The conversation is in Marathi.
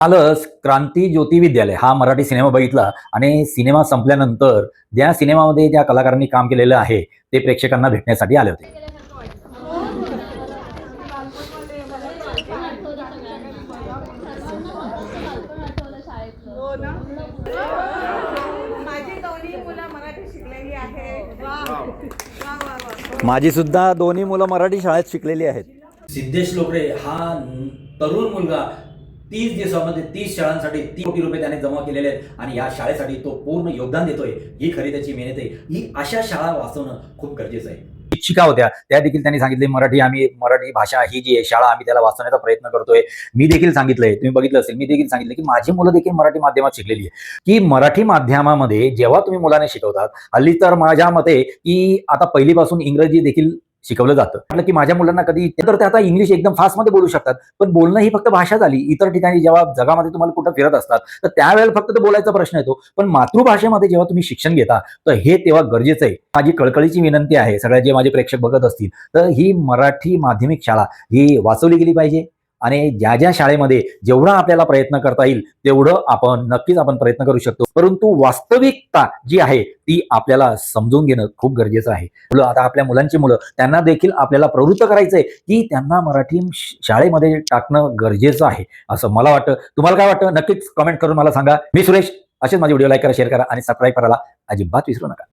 कालच क्रांती ज्योती विद्यालय हा मराठी सिनेमा बघितला आणि सिनेमा संपल्यानंतर ज्या सिनेमामध्ये ज्या कलाकारांनी काम केलेलं आहे ते प्रेक्षकांना भेटण्यासाठी आले होते. हो ना. माझी दोन्ही मुलं मराठी शिकलेली आहेत. वा वा वा वा. माझी सुद्धा दोन्ही मुलं मराठी शाळेत शिकलेली आहेत. सिद्धेश लोकरे हा तरुण मुलगा 30 दिवसामध्ये 30 शाळांसाठी 3 कोटी रुपये त्याने जमा केलेले आहेत आणि या शाळेसाठी तो पूर्ण योगदान देतोय. ही खरी त्याची मेहनत आहे. ही अशा शाळा वाचवणं खूप गरजेचं आहे. शिक्षिका होत्या त्या देखील त्यांनी सांगितले मराठी भाषा ही जी आहे शाळा आम्ही त्याला वाचवण्याचा प्रयत्न करतोय. मी देखील सांगितलंय, तुम्ही बघितलं असेल, मी देखील सांगितलं की माझी मुलं देखील मराठी माध्यमात शिकलेली आहे. की मराठी माध्यमामध्ये जेव्हा तुम्ही मुलांना शिकवतात, हल्ली तर माझ्या मते की आता पहिलीपासून इंग्रजी देखील शिकवलं जातं. म्हटलं की माझ्या मुलांना कधी तर ते आता इंग्लिश एकदम फास्टमध्ये बोलू शकतात, पण बोलणं ही फक्त भाषा झाली. इतर ठिकाणी जेव्हा जगामध्ये तुम्हाला कुठं फिरत असतात तर त्यावेळेला फक्त तो बोलायचा प्रश्न येतो. पण मातृभाषेमध्ये जेव्हा तुम्ही शिक्षण घेता तर हे तेव्हा गरजेचं आहे. माझी कळकळीची विनंती आहे सगळ्या जे माझे प्रेक्षक बघत असतील तर ही मराठी माध्यमिक शाळा ही वाचवली गेली पाहिजे आणि ज्या ज्या शाळेमध्ये जेवढा आपल्याला प्रयत्न करता येईल तेवढं नक्कीच आपण प्रयत्न करू शकतो. परंतु वास्तविकता जी आहे ती आपल्याला समजून घेणं खूप गरजेचं आहे. आता आपल्या मुलांची मुलं त्यांना देखील आपल्याला प्रवृत्त करायचंय की त्यांना मराठी शाळेमध्ये टाकणं गरजेचं आहे असं मला वाटतं. तुम्हाला काय वाटतं नक्कीच कमेंट करून मला सांगा. मी सुरेश. असेच माझे व्हिडिओ लाईक करा, शेअर करा आणि सबस्क्राईब करायला अजिबात विसरू नका.